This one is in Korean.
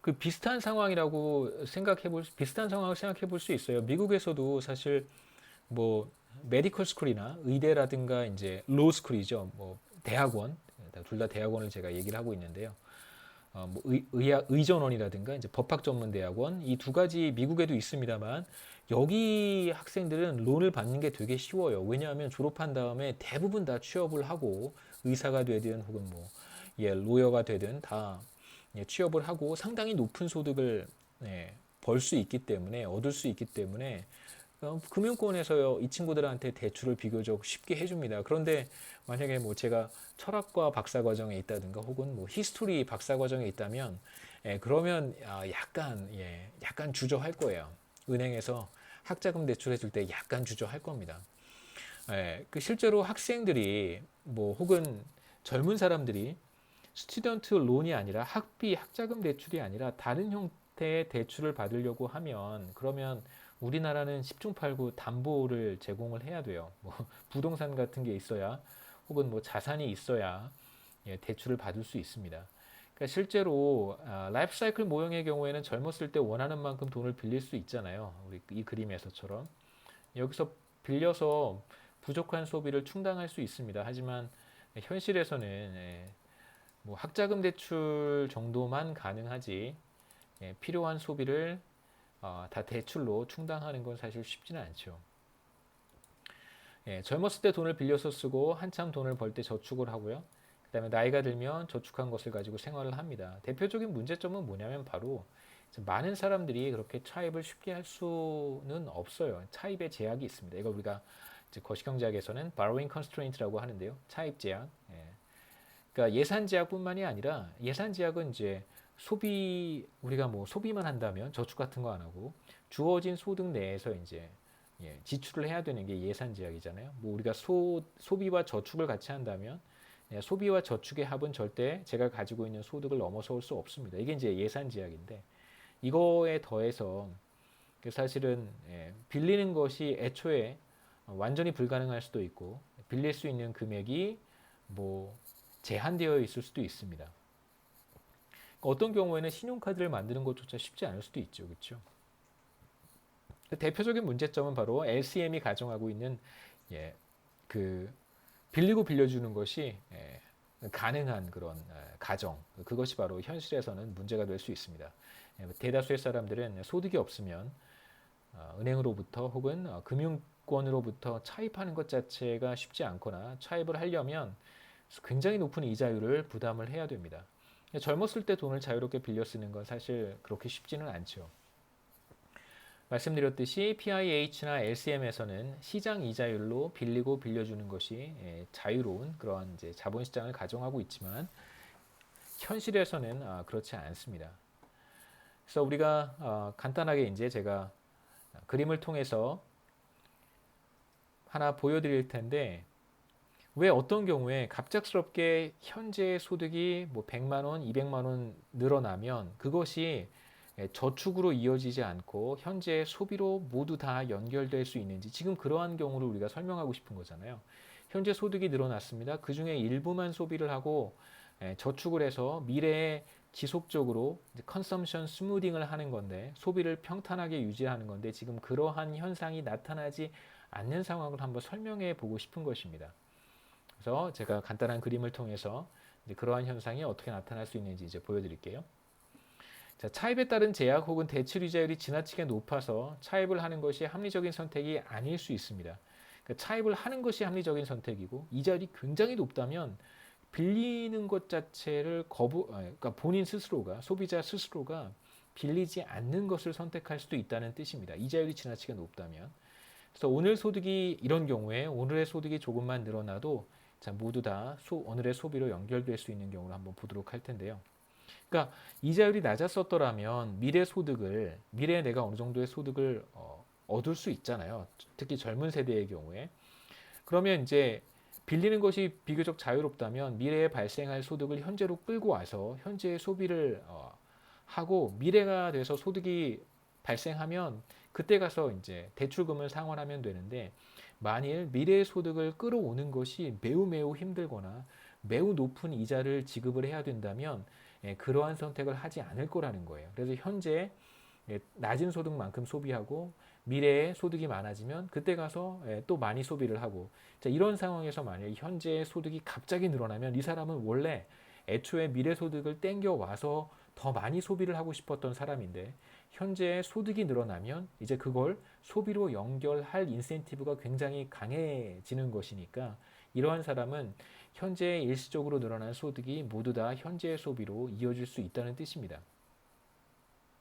그 비슷한 상황을 생각해 볼 수 있어요. 미국에서도 사실 뭐 메디컬 스쿨이나 의대라든가 이제 로우 스쿨이죠. 뭐 대학원, 둘 다 대학원을 제가 얘기를 하고 있는데요. 뭐 의전원이라든가 이제 법학 전문 대학원 이 두 가지 미국에도 있습니다만 여기 학생들은 론을 받는 게 되게 쉬워요. 왜냐하면 졸업한 다음에 대부분 다 취업을 하고 의사가 되든 혹은 뭐 로여가 되든 다 취업을 하고 상당히 높은 소득을 벌 수 있기 때문에 얻을 수 있기 때문에 금융권에서 이 친구들한테 대출을 비교적 쉽게 해줍니다. 그런데 만약에 뭐 제가 철학과 박사과정에 있다든가 혹은 뭐 히스토리 박사과정에 있다면 그러면 약간 주저할 거예요. 은행에서 학자금 대출해 줄 때 약간 주저할 겁니다. 그 실제로 학생들이 뭐 혹은 젊은 사람들이 스튜던트 론이 아니라 학비, 학자금 대출이 아니라 다른 형태의 대출을 받으려고 하면 그러면 우리나라는 10중 8구 담보를 제공을 해야 돼요. 뭐 부동산 같은 게 있어야 혹은 뭐 자산이 있어야 대출을 받을 수 있습니다. 그러니까 실제로 라이프 사이클 모형의 경우에는 젊었을 때 원하는 만큼 돈을 빌릴 수 있잖아요. 우리 이 그림에서처럼 여기서 빌려서 부족한 소비를 충당할 수 있습니다. 하지만 현실에서는 뭐 학자금 대출 정도만 가능하지 필요한 소비를 다 대출로 충당하는 건 사실 쉽지는 않죠. 젊었을 때 돈을 빌려서 쓰고 한참 돈을 벌 때 저축을 하고요. 그다음에 나이가 들면 저축한 것을 가지고 생활을 합니다. 대표적인 문제점은 뭐냐면 바로 많은 사람들이 그렇게 차입을 쉽게 할 수는 없어요. 차입의 제약이 있습니다. 이거 우리가 이제 거시경제학에서는 borrowing constraint라고 하는데요. 차입 제약. 그러니까 예산 제약뿐만이 아니라 예산 제약은 이제 우리가 뭐 소비만 한다면 저축 같은 거 안 하고 주어진 소득 내에서 이제 지출을 해야 되는 게 예산 제약이잖아요. 뭐 우리가 소비와 저축을 같이 한다면 소비와 저축의 합은 절대 제가 가지고 있는 소득을 넘어설 수 없습니다. 이게 이제 예산 제약인데 이거에 더해서 사실은 빌리는 것이 애초에 완전히 불가능할 수도 있고 빌릴 수 있는 금액이 뭐 제한되어 있을 수도 있습니다. 어떤 경우에는 신용카드를 만드는 것조차 쉽지 않을 수도 있죠. 그렇죠? 대표적인 문제점은 바로 LCM이 가정하고 있는 그 빌리고 빌려주는 것이 가능한 그런 가정 그것이 바로 현실에서는 문제가 될 수 있습니다. 대다수의 사람들은 소득이 없으면 은행으로부터 혹은 금융권으로부터 차입하는 것 자체가 쉽지 않거나 차입을 하려면 굉장히 높은 이자율을 부담을 해야 됩니다. 젊었을 때 돈을 자유롭게 빌려 쓰는 건 사실 그렇게 쉽지는 않죠. 말씀드렸듯이 PIH나 LCM에서는 시장 이자율로 빌리고 빌려주는 것이 자유로운 그러한 이제 자본시장을 가정하고 있지만 현실에서는 그렇지 않습니다. 그래서 우리가 간단하게 이제 제가 그림을 통해서 하나 보여드릴 텐데 왜 어떤 경우에 갑작스럽게 현재 소득이 뭐 100만 원, 200만 원 늘어나면 그것이 저축으로 이어지지 않고 현재 소비로 모두 다 연결될 수 있는지 지금 그러한 경우를 우리가 설명하고 싶은 거잖아요. 현재 소득이 늘어났습니다. 그 중에 일부만 소비를 하고 저축을 해서 미래에 지속적으로 컨섬션 스무딩을 하는 건데 소비를 평탄하게 유지하는 건데 지금 그러한 현상이 나타나지 않는 상황을 한번 설명해 보고 싶은 것입니다. 그래서 제가 간단한 그림을 통해서 그러한 현상이 어떻게 나타날 수 있는지 이제 보여드릴게요. 자, 차입에 따른 제약 혹은 대출 이자율이 지나치게 높아서 차입을 하는 것이 합리적인 선택이 아닐 수 있습니다. 그러니까 차입을 하는 것이 합리적인 선택이고 이자율이 굉장히 높다면 빌리는 것 자체를 그러니까 본인 스스로가 소비자 스스로가 빌리지 않는 것을 선택할 수도 있다는 뜻입니다. 이자율이 지나치게 높다면. 그래서 오늘 소득이 이런 경우에 오늘의 소득이 조금만 늘어나도 자, 모두 다 오늘의 소비로 연결될 수 있는 경우를 한번 보도록 할 텐데요. 그러니까 이자율이 낮았었더라면 미래에 내가 어느 정도의 소득을 얻을 수 있잖아요. 특히 젊은 세대의 경우에. 그러면 이제 빌리는 것이 비교적 자유롭다면 미래에 발생할 소득을 현재로 끌고 와서 현재의 소비를 하고 미래가 돼서 소득이 발생하면 그때 가서 이제 대출금을 상환하면 되는데 만일 미래의 소득을 끌어오는 것이 매우 매우 힘들거나 매우 높은 이자를 지급을 해야 된다면 그러한 선택을 하지 않을 거라는 거예요. 그래서 현재 낮은 소득만큼 소비하고 미래에 소득이 많아지면 그때 가서 또 많이 소비를 하고, 자, 이런 상황에서 만약에 현재 소득이 갑자기 늘어나면 이 사람은 원래 애초에 미래 소득을 땡겨 와서 더 많이 소비를 하고 싶었던 사람인데 현재 소득이 늘어나면 이제 그걸 소비로 연결할 인센티브가 굉장히 강해지는 것이니까 이러한 사람은 현재 일시적으로 늘어난 소득이 모두 다 현재의 소비로 이어질 수 있다는 뜻입니다.